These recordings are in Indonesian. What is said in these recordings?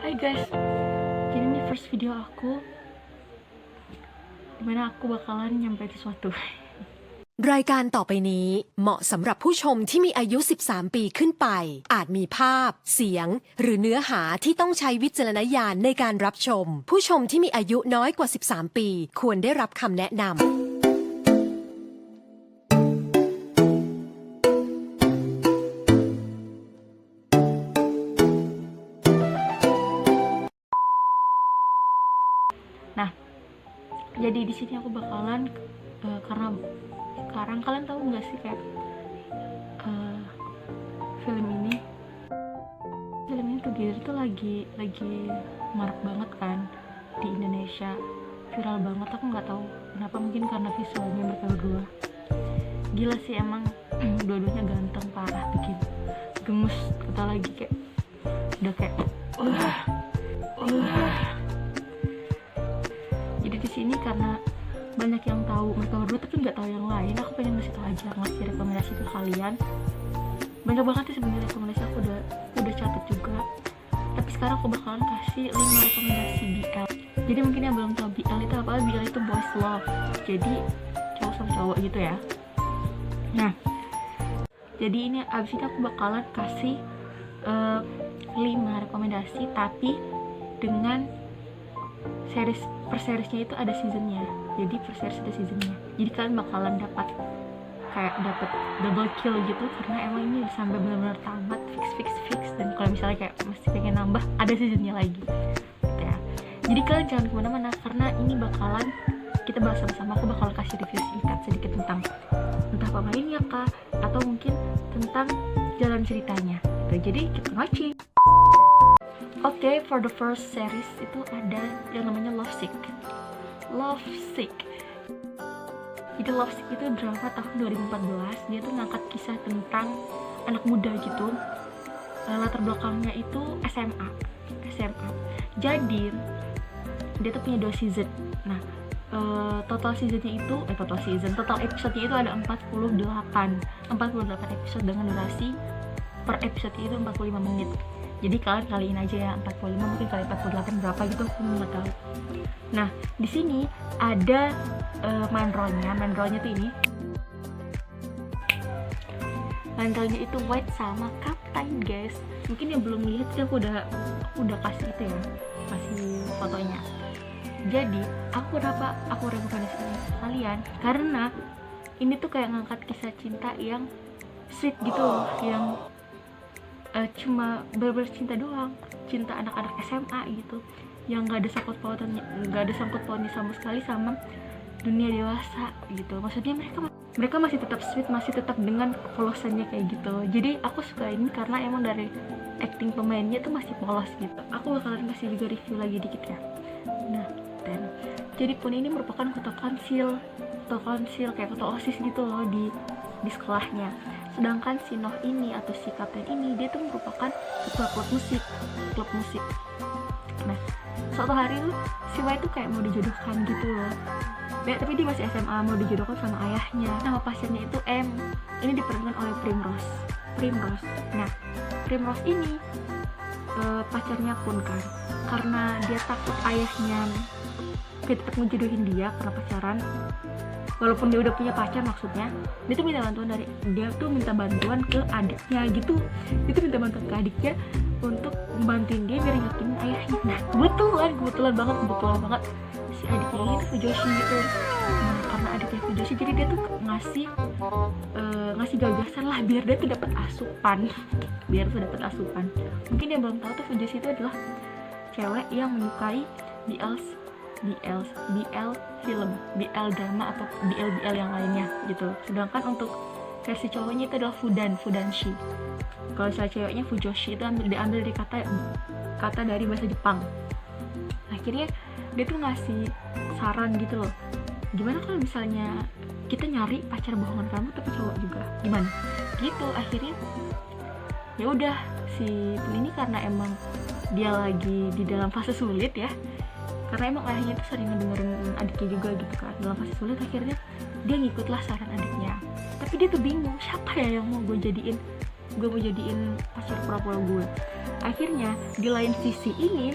Hai guys, jadi ini first video aku dimana aku bakalan nyampe sesuatu. รายการต่อไปนี้เหมาะสำหรับผู้ชมที่มีอายุ 13 ปีขึ้นไป อาจมีภาพ เสียง หรือเนื้อหาที่ต้องใช้วิจารณญาณในการรับชม ผู้ชมที่มีอายุน้อยกว่า 13 ปี ควรได้รับคำแนะนำ Nah, jadi di sini aku bakalan karena sekarang kalian tahu nggak sih kayak film ini tuh dia tuh lagi marak banget kan di Indonesia, viral banget. Aku nggak tahu kenapa, mungkin karena visualnya mereka berdua gila sih emang. Dua-duanya ganteng parah, bikin gemes kita lagi kayak udah kayak jadi di sini karena banyak yang tahu mereka berdua tapi nggak tahu yang lain, aku pengen ngasih tahu aja, ngasih rekomendasi ke kalian. Banyak banget sih sebenarnya rekomendasi, aku udah catat juga, tapi sekarang aku bakalan kasih 5 rekomendasi BL. Jadi mungkin yang belum tahu BL itu apa, BL itu boys love, jadi cowok sama cowok gitu ya. Nah, jadi ini abis ini aku bakalan kasih 5 rekomendasi tapi dengan series, per seriesnya itu ada seasonnya. Jadi per series ada seasonnya, jadi kalian bakalan dapat double kill gitu, karena emang ini sampai benar-benar tamat fix. Dan kalau misalnya kayak masih pengen nambah, ada seasonnya lagi gitu ya. Jadi kalian jangan kemana-mana karena ini bakalan kita bahas sama-sama. Aku bakal kasih review singkat sedikit tentang entah pemainnya kah, atau mungkin tentang jalan ceritanya gitu. Jadi kita watching. Oke, for the first series itu ada yang namanya Lovesick. Jadi Lovesick itu drama tahun 2014. Dia tuh ngangkat kisah tentang anak muda gitu. Latar belakangnya itu SMA. Jadi dia tuh punya 2 season. Nah, total episode-nya itu ada 48 episode dengan durasi per episode itu 45 menit. Jadi kalian kaliin aja ya, 45 mungkin kali 48 berapa gitu, aku nggak tahu. Nah, di sini ada main role-nya tuh ini. Main role-nya itu White sama Captain, guys. Mungkin yang belum lihat sih, aku udah kasih itu ya, kasih fotonya. Jadi, aku rekomendasikan ke kalian karena ini tuh kayak ngangkat kisah cinta yang sweet gitu, yang cuma bener-bener cinta doang, cinta anak-anak SMA gitu, yang nggak ada sangkut pautnya sama sekali sama dunia dewasa gitu. Maksudnya mereka masih tetap sweet, masih tetap dengan kepolosannya kayak gitu. Jadi aku suka ini karena emang dari acting pemainnya tuh masih polos gitu. Aku bakalan kasih juga review lagi dikit ya. Nah, dan jadi Pun ini merupakan ketua konsil kayak ketua OSIS gitu loh di sekolahnya. Sedangkan si Noh ini atau si kapten ini, dia tuh merupakan ketua klub musik. Nah, suatu hari tuh si Wai tuh kayak mau dijodohkan gitu loh. Tapi dia masih SMA, mau dijodohkan sama ayahnya. Nama pasiennya itu M. Ini diperankan oleh Primrose. Nah, Primrose ini pacarnya Kun kan. Karena dia takut ayahnya tetap ngejodohin dia karena pacaran, walaupun dia udah punya pacar maksudnya, dia tuh minta bantuan ke adiknya gitu. Dia tuh minta bantuan ke adiknya untuk membantuin dia biar yakinin ayahnya. Nah, kebetulan banget si adiknya ini tuh Fujoshi gitu. Nah, karena adiknya Fujoshi, jadi dia tuh ngasih gagasan lah biar dia tuh dapat asupan. Mungkin yang belum tahu tuh, Fujoshi itu adalah cewek yang menyukai BL film, BL drama atau BL yang lainnya gitu. Sedangkan untuk versi cowoknya itu adalah Fudanshi. Kalau misalnya ceweknya Fujoshi, itu diambil dari kata dari bahasa Jepang. Akhirnya dia tuh ngasih saran gitu loh, gimana kalau misalnya kita nyari pacar bohongan kamu tapi cowok juga, gimana gitu. Akhirnya ya udah, si Pun ini karena emang dia lagi di dalam fase sulit ya, karena emang ayahnya tuh sering ngedengerin adiknya juga gitu kan, dalam fase sulit. Akhirnya dia ngikutlah saran adiknya, tapi dia tuh bingung siapa ya yang mau gue jadiin gue mau jadiin pacar pura-pura gue. Akhirnya di lain sisi ini,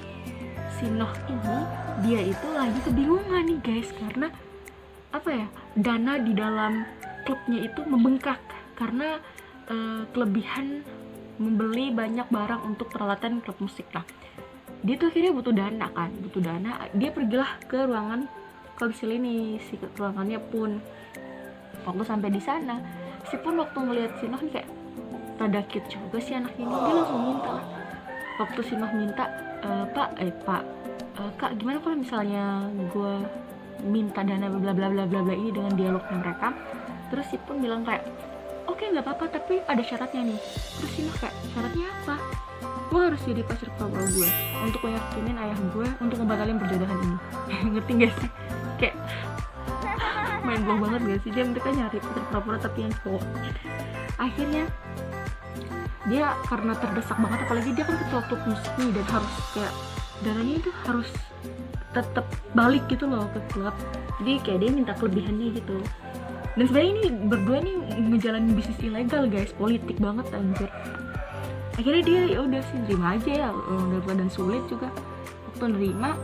si Noh ini dia itu lagi kebingungan nih guys, karena apa ya, dana di dalam klubnya itu membengkak karena kelebihan membeli banyak barang untuk peralatan klub musik lah. Dia tuh akhirnya butuh dana, dia pergilah ke ruangan konsil ini, si ruangannya Pun. Waktu sampai di sana, si Pun waktu ngeliat si Noh kayak rada cute juga si anak ini, dia langsung minta lah. Waktu si Noh minta, Kak, gimana kalau misalnya gue minta dana bla bla bla bla bla ini dengan dialognya mereka. Terus si Pun bilang kayak, oke, nggak apa-apa, tapi ada syaratnya nih. Terus si Noh kayak, syaratnya apa? Gue harus jadi pacar pura-pura gue untuk meyakinin ayah gue untuk ngebatalin perjodohan ini. Ngerti gak sih? Kayak main blow banget gak sih? Dia mereka nyari pacar pura-pura tapi yang cowok. Akhirnya dia karena terdesak banget, apalagi dia kan ketua klub musik nih, dan harus kayak dananya itu harus tetap balik gitu loh ke klub. Jadi kayak dia minta kelebihannya gitu. Dan sebenarnya ini berdua nih ngejalanin bisnis ilegal guys, politik banget anjir. Akhirnya dia ya udah sih terima aja ya, dan sulit juga. Waktu nerima,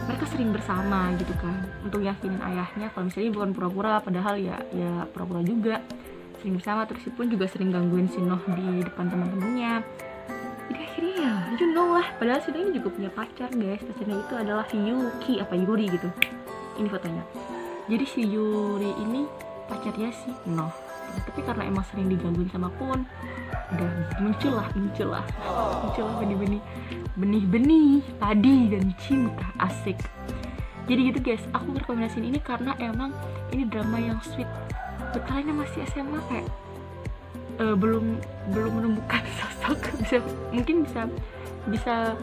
mereka sering bersama gitu kan untuk yakinin ayahnya kalau misalnya bukan pura-pura, padahal ya pura-pura juga. Sering bersama, terus si Pun juga sering gangguin si Noh di depan teman-temannya. Jadi akhirnya ya you know lah, padahal si Noh ini juga punya pacar guys. Pacarnya itu adalah Yuki apa Yuri gitu. Ini fotonya. Jadi si Yuri ini pacarnya si Noh. Tapi karena emang sering digangguin sama Pun, udah muncul lah benih-benih padi dan cinta, asik. Jadi gitu guys, aku rekomendasiin ini karena emang ini drama yang sweet. Buat kalian yang masih SMA kayak belum menemukan sosok, mungkin bisa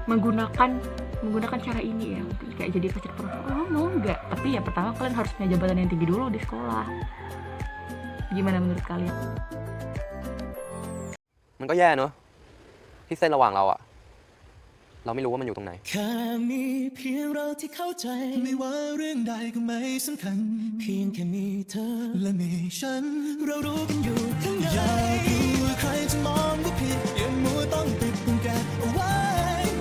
menggunakan cara ini ya, mungkin kayak jadi pacar pura-pura. Mau nggak? Tapi ya pertama kalian harus punya jabatan yang tinggi dulu di sekolah. Gimana menurut kalian? มันก็แย่เนอะที่เส้นระหว่างเราอะเราไม่รู้ว่ามันอยู่ตรงไหน แค่มีเพียงเราที่เข้าใจไม่ว่าเรื่องใดก็ไม่สำคัญเพียงแค่มีเธอและมีฉันเรารู้กันอยู่ข้างในอย่าดูว่าใครจะมองว่าผิดอย่ามัวต้องปิดบังแกเอาไว้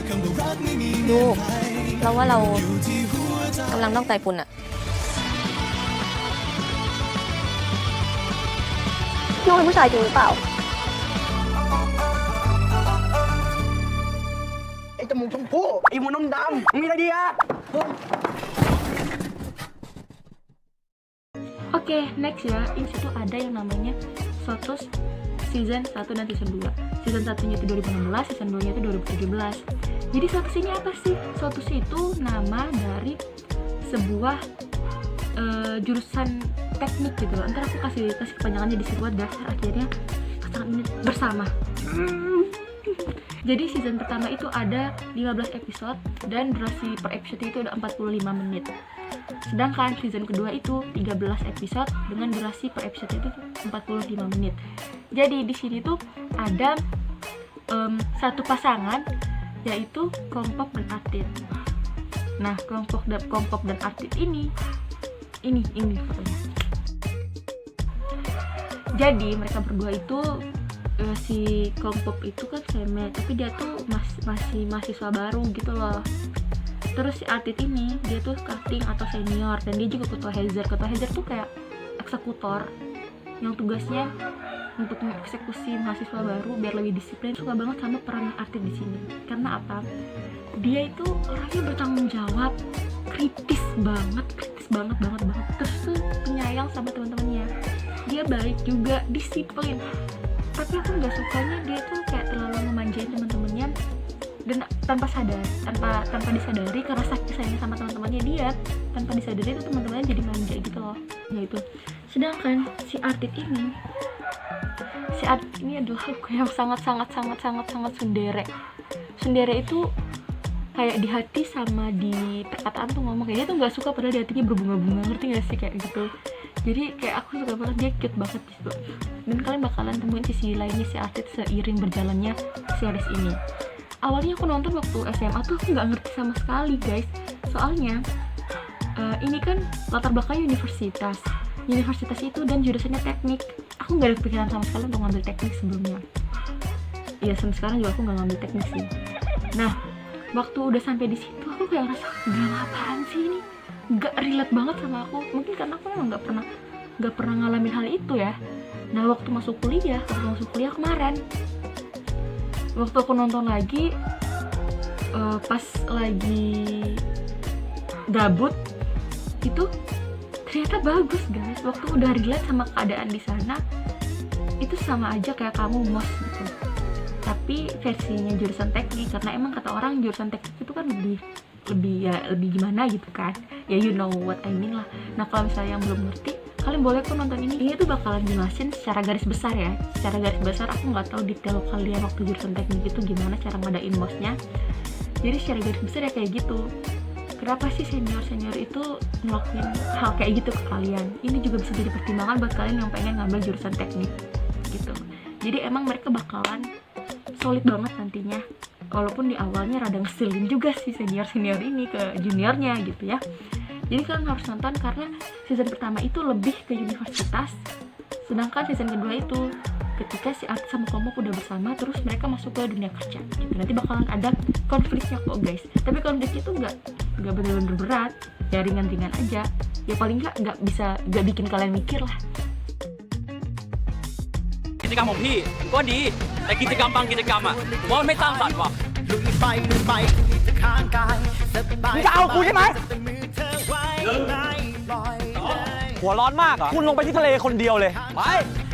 คำว่ารักไม่มีเงื่อนไข เราว่าเรา อยู่ที่หัวใจ กำลังต้องไตปุนอะ น้องเป็นผู้ชายจริงหรือเปล่า ไอ้จมูกชมพู่ไอ้หัวนมดำมีอะไรดีอะ Oke, next ya. Ini situ ada yang namanya Sotus season 1 dan season 2. Season 1-nya itu 2016, season 2-nya itu 2017. Jadi Sotus ini apa sih? Sotus itu nama dari sebuah jurusan teknik gitu loh. Ntar aku kasih kepanjangannya di situ, dasar akhirnya bersama. Jadi season pertama itu ada 15 episode dan durasi per episode itu ada 45 menit. Sedangkan season kedua itu 13 episode dengan durasi per episode itu 45 menit. Jadi di sini tuh ada satu pasangan, yaitu Kelompok dan Artit. Nah, Kelompok dan Artit ini fotonya. Jadi mereka berdua itu si Kelompok itu kan seme, tapi dia tuh masih mahasiswa baru gitu loh. Terus si Artit ini dia tuh cutting atau senior, dan dia juga ketua Hazer. Ketua Hazer tuh kayak eksekutor yang tugasnya untuk mengeksekusi mahasiswa baru biar lebih disiplin. Suka banget sama peran Artit di sini. Karena apa? Dia itu orangnya bertanggung jawab, kritis banget. Terus tuh penyayang sama teman-temannya. Dia baik juga, disiplin. Tapi aku nggak sukanya dia tuh kayak terlalu memanjain teman-temannya, dan tanpa disadari karena sakit sayang sama teman-temannya dia, tanpa disadari itu teman-temannya jadi manja gitu loh. Ya itu. Sedangkan si Artit ini adalah aku yang sangat tsundere. Tsundere itu kayak di hati sama di perkataan tuh ngomong kayak dia tuh nggak suka, padahal di hatinya berbunga-bunga, ngerti nggak sih kayak gitu. Jadi kayak aku suka banget, dia cute banget gitu. Dan kalian bakalan temuin sisi lainnya si Artit seiring berjalannya series ini. Awalnya aku nonton waktu SMA tuh aku nggak ngerti sama sekali guys, soalnya ini kan latar belakangnya universitas. universitas itu dan jurusannya teknik. Aku nggak ada kepikiran sama sekali untuk ngambil teknik sebelumnya. Iya, sampai sekarang juga aku nggak ngambil teknik sih. Nah, waktu udah sampai di situ aku kayak ngerasa drama apaan sih ini, nggak relate banget sama aku. Mungkin karena aku emang nggak pernah ngalamin hal itu ya. Nah, waktu masuk kuliah kemarin, waktu aku nonton lagi pas lagi gabut itu ternyata bagus guys. Waktu udah relate sama keadaan di sana, itu sama aja kayak kamu mos gitu, tapi versinya jurusan teknik. Karena emang kata orang jurusan teknik itu kan lebih gimana gitu kan ya, you know what I mean lah. Nah, kalau misalnya yang belum ngerti, kalian boleh kok nonton ini tuh bakalan jelasin secara garis besar ya. Secara garis besar aku nggak tahu detail kalian waktu jurusan teknik itu gimana cara ngadain mosnya. Jadi secara garis besar ya kayak gitu. Kenapa sih senior itu ngelakuin hal kayak gitu ke kalian? Ini juga bisa jadi pertimbangan buat kalian yang pengen ngambil jurusan teknik gitu. Jadi emang mereka bakalan solid banget nantinya. Walaupun di awalnya rada ngeselin juga sih senior ini ke juniornya gitu ya. Jadi kalian harus nonton karena season pertama itu lebih ke universitas, sedangkan season kedua itu ketika si artis sama kelompok udah bersama terus mereka masuk ke dunia kerja gitu. Nanti bakalan ada konfliknya kok guys, tapi konfliknya itu nggak bener-bener berat ya, ringan-ringan aja ya, paling nggak bikin kalian mikir lah. กิจกรรมของพี่ก็ดีแต่กิจกรรมบางกิจกรรมอ่ะผมว่ามันไม่สร้างสรรค์ว่ะ ลุยไปจะข้างกายสบาย มึงจะเอากูใช่ไหม แต่มือเธอไว้ในปล่อยเลย หัวร้อนมากเหรอ คุณลงไปที่ทะเลคนเดียวเลย ไป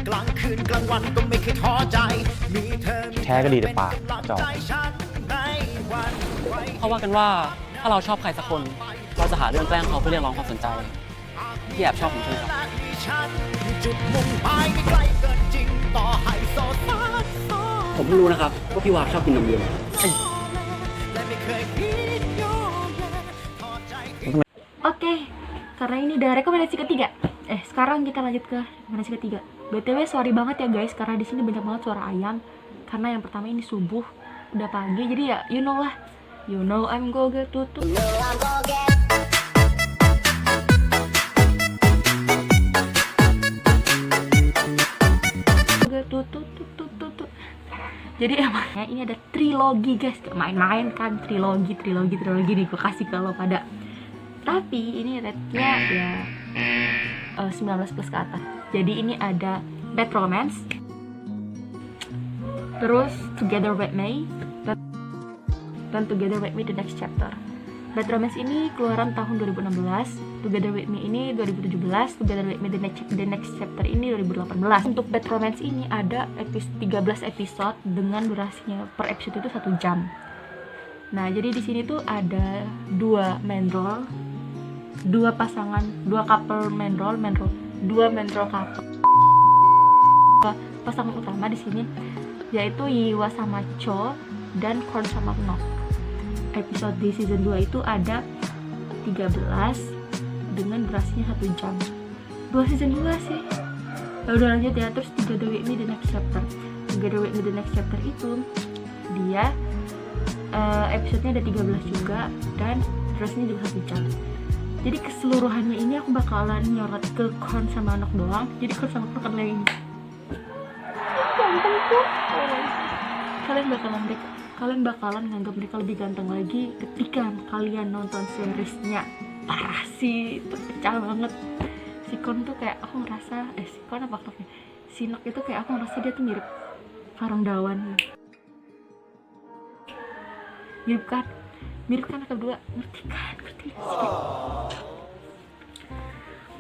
กลางคืนกลางวันก็ไม่เคยท้อใจมีเธอ แท้ก็ดีแต่ปากจอก ใจฉันในวันไหว เขาว่ากันว่าถ้าเราชอบใครสักคน เราจะหาเรื่องแกล้งเขาเพื่อเรียกร้องความสนใจพี่แอบชอบผมใช่ไหมครับ ฉันจุดมุ่งหมายไม่ไกลเกินจริงต่อให้โสดมากโสด ผมเพิ่งรู้นะครับว่าพี่วาชอบกินนมเย็น และไม่เคยคิดยอมแพ้ท้อใจ Oke, karena ini udah rekomendasi ketiga. Sekarang kita lanjut ke rekomendasi ketiga. BTW sorry banget ya guys, karena di sini banyak banget suara ayam. Karena yang pertama ini subuh, udah pagi, jadi ya you know lah. You know I'm gonna tutup. Jadi emangnya ini ada trilogi guys, gak main-main kan, trilogi nih gue kasih kalau pada. Tapi ini rate-nya ya 19 plus ke atas. Jadi ini ada Bad Romance, terus Together With Me, dan Together With Me The Next Chapter. Bad Romance ini keluaran tahun 2016, Together With Me ini 2017, Together With Me The Next Chapter ini 2018. Untuk Bad Romance ini ada 13 episode dengan durasinya per episode itu 1 jam. Nah, jadi di sini tuh ada dua couple main role couple. Pasangan utama di sini yaitu Yiwa sama Cho dan Korn sama Nok. Episode di season 2 itu ada 13 dengan durasinya 1 jam. 2 season 2 sih. Udah lanjut ya, terus Together With Me The Next Chapter. Together With Me The Next Chapter itu dia episodenya ada 13 juga dan durasinya juga 1 jam. Jadi keseluruhannya ini aku bakalan nyorot ke Korn sama Nok doang. Jadi Korn sama Nok akan ini. Kalian bakalan nganggap mereka lebih ganteng lagi ketika kalian nonton seriesnya. Parah sih, itu pecah banget. Si Korn tuh kayak aku ngerasa si Korn apa klubnya? Si Nok itu kayak aku ngerasa dia tuh mirip Farong Dawan. Mirip kan kedua, ngerti sih.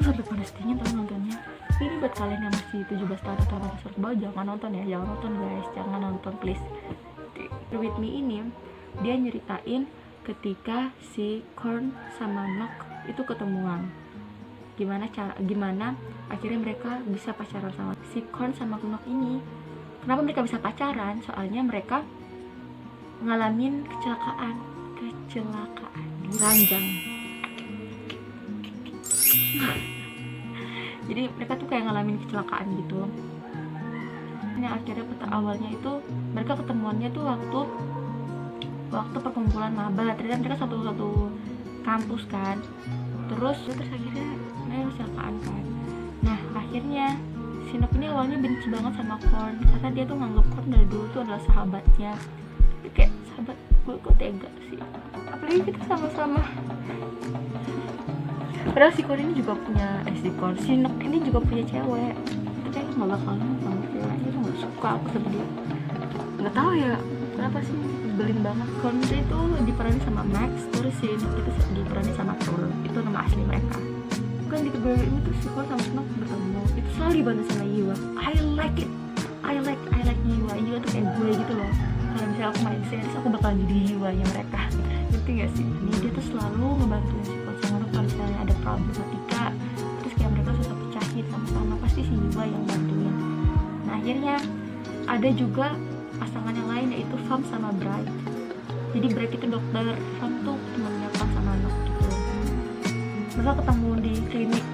Sampai pada settingnya tau nontonnya. Ini buat kalian yang masih 17 tahun atau atas ke bawah, jangan nonton ya, jangan nonton guys, jangan nonton please. With Me ini dia nyeritain ketika si Korn sama Nok itu ketemuan. Gimana akhirnya mereka bisa pacaran sama si Korn sama Nok ini. Kenapa mereka bisa pacaran? Soalnya mereka ngalamin kecelakaan di ranjang. Jadi mereka tuh kayak ngalamin kecelakaan gitu. Nah, akhirnya awalnya itu mereka ketemuannya tuh waktu perkumpulan maba. Ternyata mereka satu kampus kan. Terus akhirnya mereka kecelakaan kan. akhirnya si Nok ini awalnya benci banget sama Korn karena dia tuh nganggap Korn dari dulu tuh adalah sahabatnya. Tapi kayak sahabat gue kok tega sih, apalagi kita sama-sama. Padahal si Korn ini juga punya si Nok ini juga punya cewek, tapi aku nggak bakal sama ceweknya, tuh nggak suka aku sama dia. Nggak tahu ya kenapa sih, belin banget. Korn itu diperanin sama Max, terus si Nok itu diperanin sama Tur, itu nama asli mereka. Kan di kedua ini tuh si Korn sama Nok bertemu, itu selalu dibantu sama Yiwa. I like it, I like Yiwa tuh kayak gue gitu loh. Kalau misalnya aku main series, aku bakal jadi Yiwanya mereka, ngerti gak sih? Ini dia tuh selalu ngebantuin si Korn sama Nok kalau misalnya ada problematika, terus kayak mereka susah pecahin sama-sama, pasti si Yiwa yang bantuin. Nah akhirnya ada juga pasangan yang lain, yaitu Fam sama Bright. Jadi Bright itu dokter, Fam tuh temennya Fam sama Nok gitu. Mereka ketemu di klinik.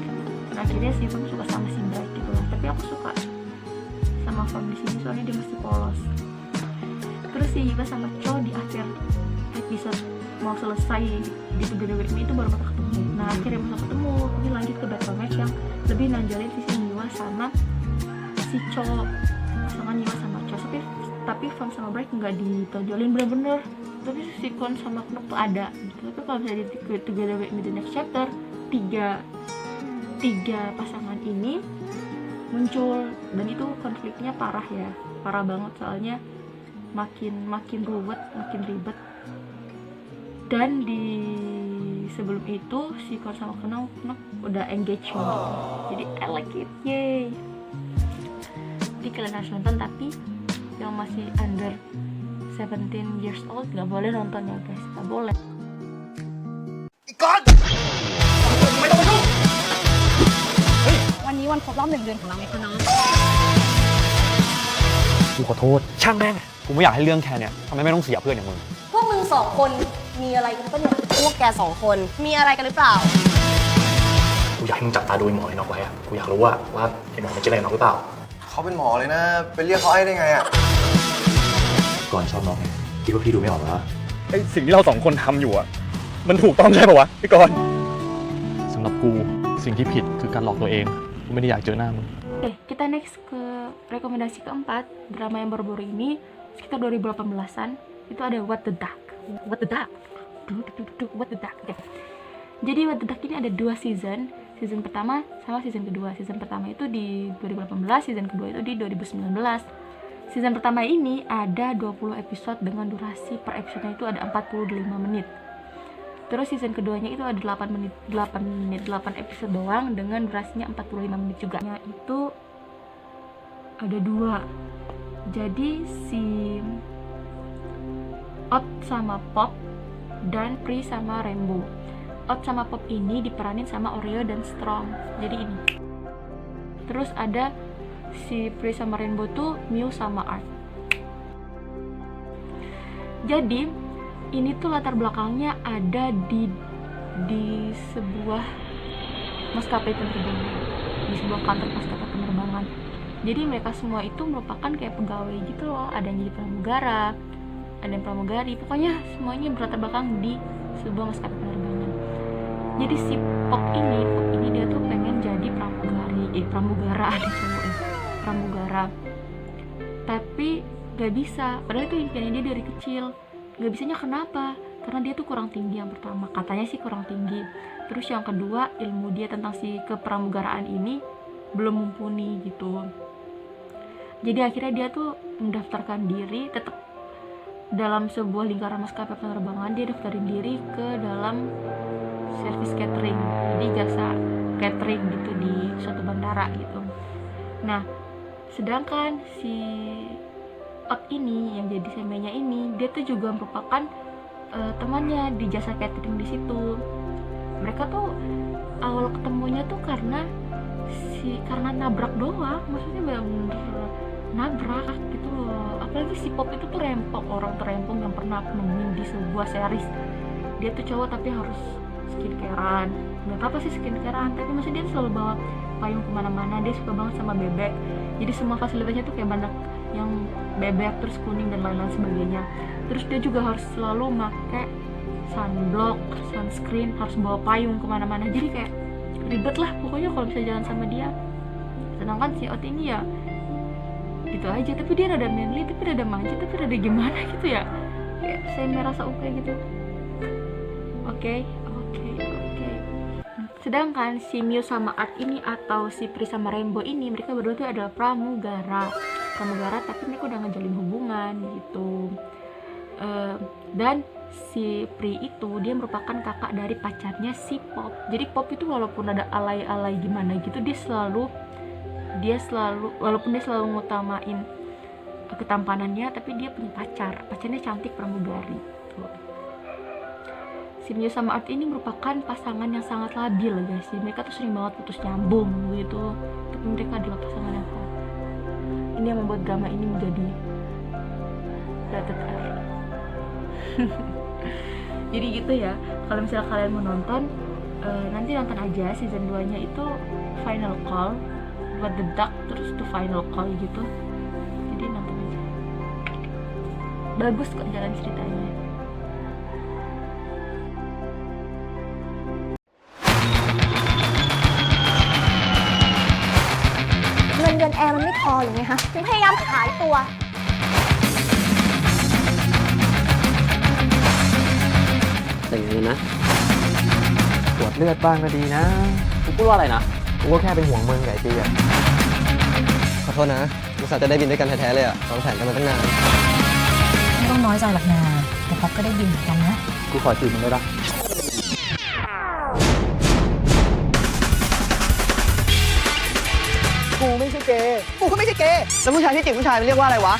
Nah, akhirnya si Fam suka sama si Bright gitu lah. Tapi aku suka sama Fam di sini soalnya dia masih polos. Terus si Yiwa sama Cho di akhir episode mau selesai di Together With Me itu baru mereka ketemu. Nah akhirnya mereka ketemu, ini lanjut ke battle match yang lebih nanjalin sisi Yiwa sama si Cho, pasangan Yiwa sama Cho. Tapi Fam sama Bright nggak ditonjolin bener-bener, tapi si Kon sama Knok tuh ada gitu. Tapi kalau misalnya di Together With Me the Next Chapter, tiga pasangan ini muncul dan itu konfliknya parah ya, parah banget soalnya makin ruwet, makin ribet. Dan di sebelum itu si Kon sama Knok udah engagement, jadi I like it, yay. Jadi kalian harus nonton, tapi yang masih under 17 years old gak boleh nonton ya guys, gak boleh.วันนี้วันครบรอบ1 เดือนของเราไหมคะน้อง กูขอโทษ ช่างแม่ง กูไม่อยากให้เรื่องแค่เนี้ยทำให้ไม่ต้องเสียเพื่อนอย่างมึง พวกมึง2 คนมีอะไรกันปะเนี่ยพวกแก2 คนมีอะไรกันหรือเปล่า กูอยากให้มึงจับตาดูไอ้หมอไอ้น็อกไว้อะกูอยากรู้ว่าไอ้หมอมันจะอะไรกับน็อกหรือเปล่า เขาเป็นหมอเลยนะ ไปเรียกเขาไอ้ได้ไงอ่ะ ก่อนชอบน็อกไงคิดว่าพี่ดูไม่ออกเหรอ ไอ้สิ่งที่เรา2 คนทำอยู่อะมันถูกต้องใช่ป่าวะพี่กรณ์สำหรับกูสิ่งที่ผิดคือการหลอกตัวเองกูไม่ได้อยากเจอหน้ามึง Kita next ke rekomendasi keempat, drama yang baru-baru ini sekitar 2018an, itu ada What the Duck. What the Duck. Okay. Jadi What the Duck ini ada 2 season pertama sama season kedua. Season pertama itu di 2018, season kedua itu di 2019. Season pertama ini ada 20 episode dengan durasi per episode itu ada 45 menit. Terus season keduanya itu ada 8 episode doang dengan durasinya 45 menit juga. Itu ada 2. Jadi si Odd sama Pop dan Pri sama Rainbow. Odd sama Pop ini diperanin sama Oreo dan Strong. Jadi ini. Terus ada si Pri sama Rainbow tuh Mew sama Art. Jadi ini tuh latar belakangnya ada di sebuah maskapai penerbangan, di sebuah kantor maskapai penerbangan. Jadi mereka semua itu merupakan kayak pegawai gitu loh, ada yang jadi pramugara, ada yang pramugari, pokoknya semuanya berlatar belakang di sebuah maskapai penerbangan. Jadi si Pop ini dia tuh pengen jadi pramugara ada cowok pramugara, tapi gak bisa, padahal itu impiannya dia dari kecil. Gak bisanya kenapa? Karena dia tuh kurang tinggi yang pertama, katanya sih kurang tinggi. Terus yang kedua, ilmu dia tentang si kepramugaraan ini belum mumpuni gitu. Jadi akhirnya dia tuh mendaftarkan diri tetap dalam sebuah lingkaran maskapai penerbangan. Dia daftarin diri ke dalam service catering, jadi jasa catering gitu di suatu bandara gitu. Nah, sedangkan si Odd ini yang jadi semenya ini, dia tuh juga merupakan temannya di jasa catering di situ. Mereka tuh awal ketemunya tuh karena nabrak doang, maksudnya bener-bener nabrak gitu loh. Apalagi si Pop itu tuh orang terempong yang pernah aku nemuin di sebuah series. Dia tuh cowok tapi harus skincarean, nggak apa sih skincarean, tapi maksudnya dia selalu bawa payung kemana-mana. Dia suka banget sama bebek, jadi semua fasilitasnya tuh kayak banyak yang bebek, terus kuning dan lain-lain sebagainya. Terus dia juga harus selalu pakai sunblock, sunscreen, harus bawa payung kemana-mana. Jadi kayak ribet lah pokoknya kalau bisa jalan sama dia. sedangkan si Ot ini ya itu aja, tapi dia rada manly, tapi rada manja, tapi rada gimana gitu ya, kayak saya merasa oke gitu. Oke. Sedangkan si Mew sama Art ini atau si Pri sama Rainbow ini, mereka berdua tuh adalah pramugara, tapi mereka udah ngejalin hubungan gitu. Dan si Pri itu dia merupakan kakak dari pacarnya si Pop. Jadi Pop itu walaupun ada alay-alay gimana gitu, dia selalu walaupun dia selalu ngutamain ketampanannya, tapi dia punya pacarnya cantik pramugari gitu. Si Mew sama Art ini merupakan pasangan yang sangat labil guys. Mereka tuh sering banget putus nyambung gitu, tapi mereka adalah pasangan yang kuat. Ini yang membuat drama ini menjadi rated R. Jadi gitu ya, kalau misalnya kalian mau nonton, nanti nonton aja season 2 nya itu Final Call, buat The Duck terus to Final Call gitu. Jadi nonton aja, bagus kok jalan ceritanya.เงินเดือนแอร์มันไม่พอหรือไงคะถึงพยายามขายตัว แต่อย่างนี้นะ ตรวจเลือดบ้างก็ดีนะ กูพูดว่าอะไรนะ กูก็แค่เป็นห่วงมึงไก่ตีอะ ขอโทษนะอุตส่าห์จะได้บินด้วยกันแท้ๆเลยอะวางแผนกันมาตั้งนาน ไม่ต้องน้อยใจหรอกนาแต่ป๊อปก็ได้ยินเหมือนกันนะ กูขอจีบมึงได้ปะ กูไม่ใช่เกย์กูก็ไม่ใช่เกย์แล้วผู้ชายที่จีบผู้ชายมันเรียกว่าอะไรวะ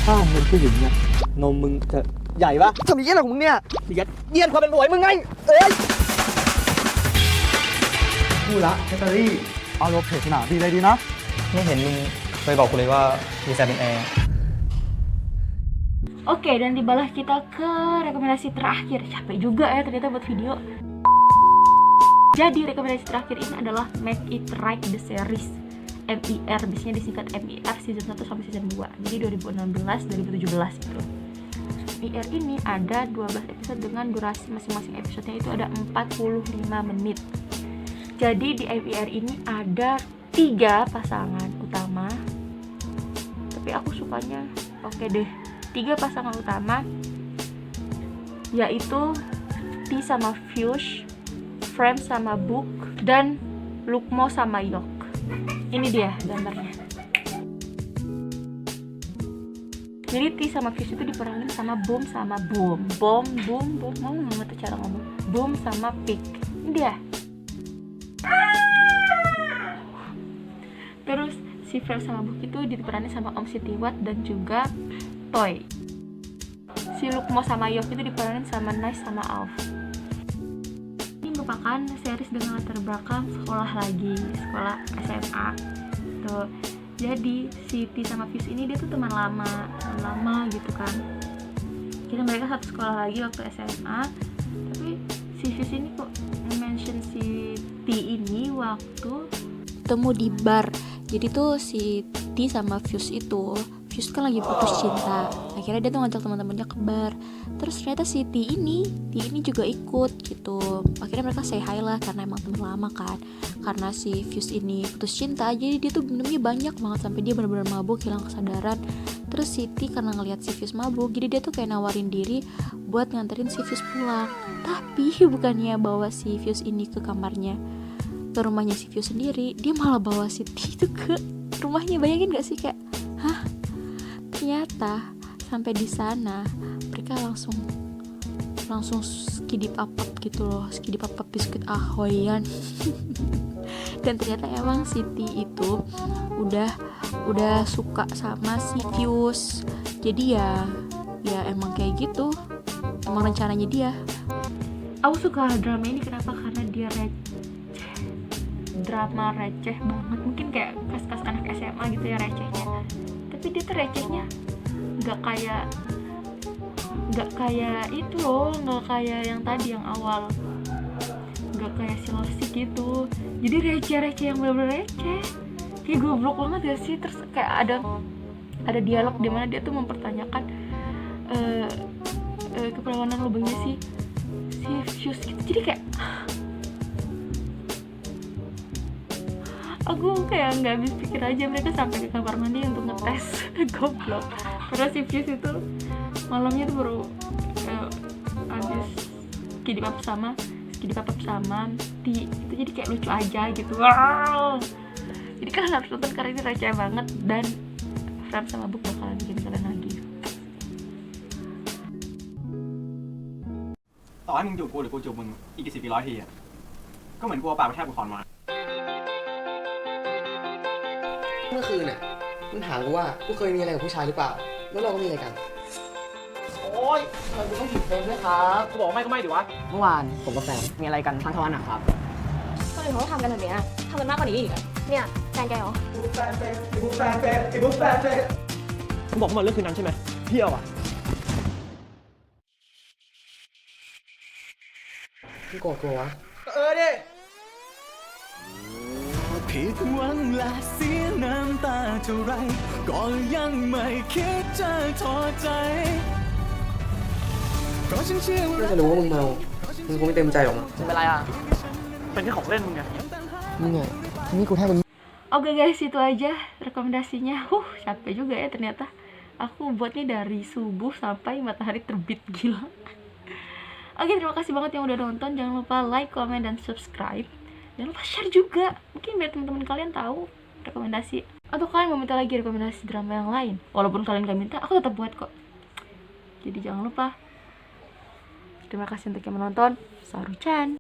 ถ้ามึงเป็นผู้หญิงเนี่ยนมมึงจะใหญ่ปะ ทำอย่างนี้อะไรของมึงเนี่ยเยียนความเป็นผัวให้มึงไง เอ้ยกูละแคตตารี่ เอารถเพจขนาดดีเลยดีนะ ไม่เห็นมึงเคยบอกกูเลยว่ามีแฟนเป็นแอร์ Oke, dan tibalah kita ke rekomendasi terakhir. Capek juga ya ternyata buat video. Jadi rekomendasi terakhir ini adalah Make It Right The Series, MIR, biasanya disingkat MIR, season 1 sampai season 2. Jadi 2016-2017 gitu. MIR ini ada 12 episode dengan durasi masing-masing episodenya itu ada 45 menit. Jadi di MIR ini ada 3 pasangan utama. Tapi aku sukanya oke deh, 3 pasangan utama yaitu T sama Fuse, Frame sama Book, dan Lukmo sama Yok. Ini dia gambarnya. Jadi T sama Fuse itu diperanin sama Boom sama Boom. Boom, mau nggak tuh cara ngomong? Boom sama Pick. Ini dia. Terus si Frame sama Book itu diperanin sama Om Sitiwat dan juga Toy. Si Lukmo sama Yok itu diperanin sama Nice sama Alf. Ini merupakan series dengan latar belakang sekolah SMA tuh. Jadi si T sama Fuse ini dia tuh teman lama gitu kan. Kira mereka satu sekolah lagi waktu SMA. Tapi si Fuse ini kok mention si T ini waktu ketemu di bar. Jadi tuh si T sama Fuse kan lagi putus cinta. Akhirnya dia tuh ngajak teman-temannya ke bar. Terus ternyata si T ini juga ikut gitu. Akhirnya mereka say hi lah karena emang teman lama kan. Karena si Fuse ini putus cinta, jadi dia tuh minumnya banyak banget sampai dia benar-benar mabuk, hilang kesadaran. Terus si T karena ngelihat si Fuse mabuk, jadi dia tuh kayak nawarin diri buat nganterin si Fuse pulang. Tapi bukannya bawa si Fuse ini ke kamarnya, ke rumahnya si Fuse sendiri, dia malah bawa si T itu ke rumahnya. Bayangin gak sih kayak, hah? Ternyata sampai di sana mereka langsung skidip apap gitu loh, skidip apap biskuit ahoyan. Dan ternyata emang si T itu udah suka sama si Fuse. Jadi ya emang kayak gitu, emang rencananya dia. aku suka drama ini kenapa? Karena dia drama receh banget, mungkin kayak kas-kas anak SMA gitu ya recehnya. Tapi dia tuh recehnya nggak kayak itu loh, nggak kayak yang tadi yang awal, nggak kayak Silosik gitu. Jadi receh yang bener-bener receh, kayak goblok banget ya sih. Terus kayak ada dialog di mana dia tuh mempertanyakan keperawanan lubangnya si Fuse gitu. Jadi kayak Aku kayak nggak habis pikir aja, mereka sampai ke kamar mandi untuk ngetes. Goblok. Terus si Fuse itu malamnya tuh baru habis skidi papap sama Ti itu, jadi kayak lucu aja gitu. Wow. Jadi kalian harus nonton karena ini receh banget, dan Fram sama Book bakalan bikin kalian lagi. ต่อให้มึงจูบกูหรือกูจูบมึงอีกกี่สิบกี่ร้อยทีอะก็เหมือนกูเอาปากไปแทบกูขอนไม้ เมื่อคืนน่ะมึงถามกูว่ากูเคยมีอะไรกับผู้ชายหรือเปล่า แล้วเราก็มีอะไรกัน โอ๊ยทำไมกูต้องผิดเองด้วยครับกูบอกไม่ก็ไม่ดิวะ เมื่อวานผมกับแฟนมีอะไรกันทั้งทวันนะครับ คนอื่นเขาก็ทำกันแบบนี้ทำกันมากกว่านี้อีกอะเนี่ยแฟนแกเหรอ มึงบอกมาเรื่องคืนนั้นใช่ไหมเที่ยวอ่ะ มึงโกรธกูวะ ผิดหวังและเสียน้ำตาเท่าไรก็ยังไม่คิดจะถอดใจเพราะฉันเชื่อว่า น่าจะรู้ว่ามึงเมา มึงคงไม่เต็มใจหรอกมั้ง เป็นไรอ่ะ เป็นแค่ของเล่นมึงไง มึงไงนี่กูแทบเป็น Oke guys, itu aja rekomendasinya. Capek juga ya ternyata. Aku buatnya dari subuh sampai matahari terbit, gila. Oke, terima kasih banget yang udah nonton. Jangan lupa like, comment, dan subscribe. Jangan lupa share juga. Mungkin biar teman-teman kalian tahu rekomendasi. Atau kalian mau minta lagi rekomendasi drama yang lain. Walaupun kalian gak minta, aku tetap buat kok. Jadi jangan lupa. Terima kasih untuk yang menonton. Saru-chan.